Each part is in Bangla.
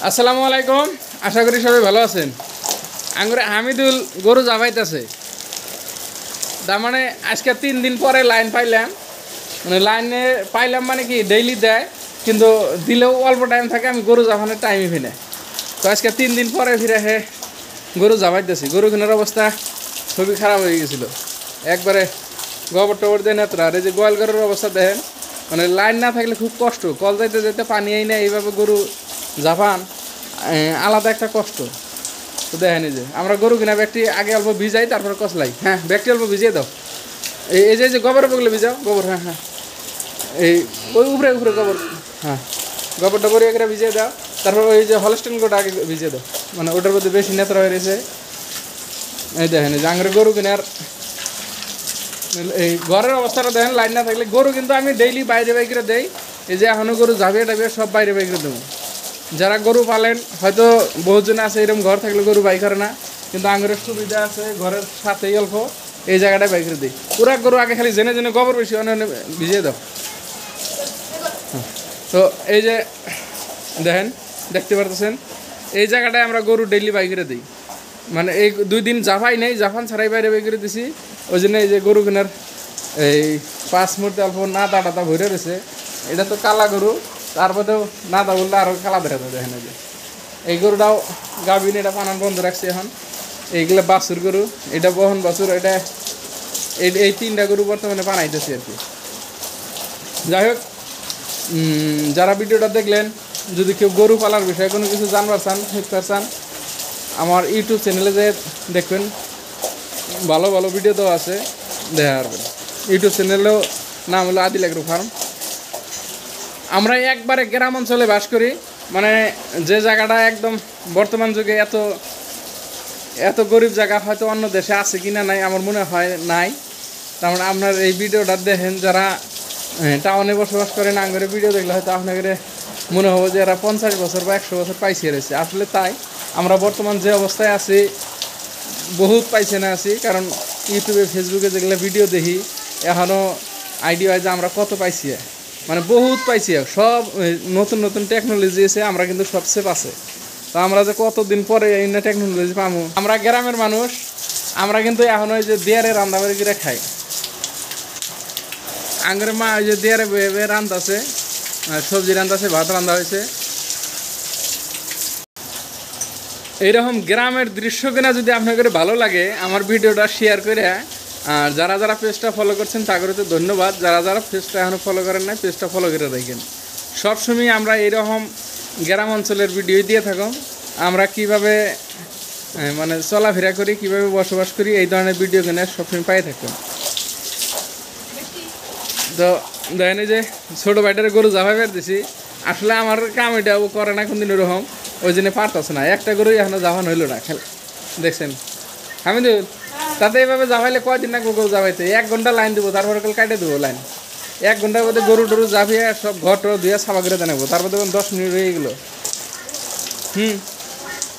আসসালামু আলাইকুম, আশা করি সবাই ভালো আছেন। আঙ্গুরে হামিদুল গরু জাবাইতেছে। তার মানে আজকে 3 দিন পরে লাইন পাইলাম। মানে লাইনে পাইলাম মানে কি ডেইলি দেয়, কিন্তু দিলেও অল্প টাইম থাকে, আমি গরু জাফানোর টাইমই ফিনে। তো আজকে 3 দিন পরে ফিরে গরু জাবাইতেছি। গরু কেনার অবস্থা খুবই খারাপ হয়ে গেছিলো, একবারে গোবর টবর দিয়ে নেত্রা। আর এই যে গোয়াল গরুর অবস্থা দেখেন, মানে লাইন না থাকলে খুব কষ্ট, কল যাইতে যেতে পানি এই না, এইভাবে গরু জাপান আলাদা একটা কষ্ট। তো দেখেন এই যে আমরা গরু কিনা ব্যক্তি আগে অল্প ভিজাই, তারপরে কসলাই। হ্যাঁ, ব্যক্তি অল্প ভিজিয়ে দাও। এই যে গোবরের বগলে ভিজাও, গোবর। হ্যাঁ হ্যাঁ, এই ওই উপরে উপরে গোবর। হ্যাঁ, গোবরটা করে এগুলো ভিজিয়ে দাও। তারপর ওই যে হলস্টেন গোটা আগে ভিজিয়ে দাও, মানে ওটার মধ্যে বেশি নেত্রা হয়ে রয়েছে। এই দেখেন এই যে আঙুরে গরু কিনার এই ঘরের অবস্থাটা দেখেন। লাইন না থাকলে গরু কিন্তু আমি ডেইলি বাইরে বাইরে দেই। এই যে এখনও গরু ঝাঁপিয়ে টাপিয়ে সব বাইরে বাইরে দেবো। যারা গরু পালেন হয়তো বহুজন আছে এরকম ঘর থাকলে গরু বাই করে না, কিন্তু আঙুরের সুবিধা আছে, ঘরের সাথেই অল্প এই জায়গাটায় বাই করে দিই। পুরা গরু আগে খালি জেনে জেনে গোবর বেশি অন্য ভিজিয়ে দাও। তো এই যে দেখেন, দেখতে পারতেছেন এই জায়গাটায় আমরা গরু ডেইলি বাই করে দিই। মানে এই 2 দিন জাফাই নেই, জাফান ছাড়াই বাইরে বাই করে দিছি। ওই জন্য এই যে গরু কেনার এই 5 মুহূর্তে অল্প না দাটা ভরে রয়েছে। এটা তো কালা গরু, তারপরেও না দা বললে আরও কালা দেখা যায়। দেখেন যে এই গরুটাও গাভিন, এটা পানান বন্ধ রাখছি এখন। এইগুলো বাছুর গরু, এটা বহন বাছুর। এটা এই 3টা গরু বর্তমানে পানাইতেছি আর কি। যাই হোক, যারা ভিডিওটা দেখলেন, যদি কেউ গরু পালার বিষয়ে কোনো কিছু জানবার চান, শিখতে চান, আমার ইউটিউব চ্যানেলে যে দেখবেন ভালো ভালো ভিডিও দেওয়া আছে, দেখা পারবেন। ইউটিউব চ্যানেলেও নাম হলো আদিল এগ্রো ফার্ম। আমরা একবারে গ্রাম অঞ্চলে বাস করি, মানে যে জায়গাটা একদম বর্তমান যুগে এত এত গরিব জায়গা হয়তো অন্য দেশে আছে কি না নাই, আমার মনে হয় নাই। তার মানে আপনার এই ভিডিওটা দেখেন যারা টাউনে বসবাস করেন, আঙ্গুরে ভিডিও দেখলে হয়তো আপনাদের মনে হবে যে এরা 50 বছর বা 100 বছর পাইছে রয়েছে। আসলে তাই, আমরা বর্তমান যে অবস্থায় আছি বহুত পাইছে না আছি, কারণ ইউটিউবে ফেসবুকে যেগুলো ভিডিও দেখি এখনও আইডিয়া হয় যে আমরা কত পাইছি, মানে বহুত পাইছি। সব নতুন নতুন টেকনোলজি এসে আমরা কিন্তু সবচেয়ে পাচ্ছে। তো আমরা যে কতদিন পরে এই টেকনোলজি পাবো। আমরা গ্রামের মানুষ, আমরা কিন্তু এখন ওই যে দেয়ারে রান্নাবাড়ি করে খাই। আঙ্গুরে মা ওই যে দেয়ারে বয়ে রান্ধাছে, সবজি রান্ধাছে, ভাত রান্ধা হয়েছে। এইরকম গ্রামের দৃশ্য কিনা যদি আপনাদের ভালো লাগে, আমার ভিডিওটা শেয়ার করে, আর যারা যারা পেজটা ফলো করছেন তাদেরকে তো ধন্যবাদ। যারা যারা পেজটা এখনও ফলো করেন না, পেজটা ফলো করে রাখেন। সবসময় আমরা এইরকম গ্রাম অঞ্চলের ভিডিও দিয়ে থাকুন, আমরা কিভাবে মানে চলাফেরা করি, কিভাবে বসবাস করি, এই ধরনের ভিডিও কিনে সবসময় পাই থাকুন। তো দেখেন যে ছোটো ভাইটারে গরু জাভাই বের দিছি। আসলে আমার কাম এটাও করে না কোনদিন ওরকম, ওই জন্য পারতেছে না। একটা গরুই এখনো জাভান হইলো না। দেখছেন হামিদুল, তাতে এইভাবে জাভাইলে কয়দিন না গরু জাভাইতে 1 ঘন্টা লাইন দেবো, তারপরে কাটে দেবো লাইন। 1 ঘন্টার মধ্যে গরু টরু জাভিয়ে সব ঘর টর ধুয়ে সাফা করে জানাবো, তারপর দেখুন 10 মিনিট হয়ে গেলো।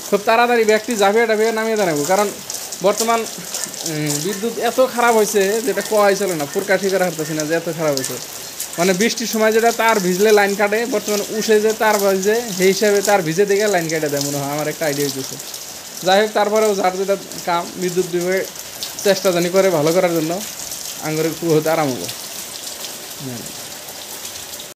খুব তাড়াতাড়ি ব্যক্তি জাভিয়ে টাভিয়ে নামিয়ে জানাবো, কারণ বর্তমান বিদ্যুৎ এত খারাপ হয়েছে যেটা কোয়াই চলে না, ফুরকাশি করা হারতেছি না যে এত খারাপ হয়েছে। মানে বৃষ্টির সময় যেটা তার ভিজলে লাইন কাটে, বর্তমানে উঠে যে তার ভিজে, সেই হিসাবে তার ভিজে দেখে লাইন কেটে দেয় মনে হয়, আমার একটা আইডিয়া হইতেছে। যাই হোক, তারপরেও যার যেটা কাম বিদ্যুৎ বিভাগে চেষ্টা জানি করে ভালো করার জন্য, আঙ্গুরের হতে আরাম হবো।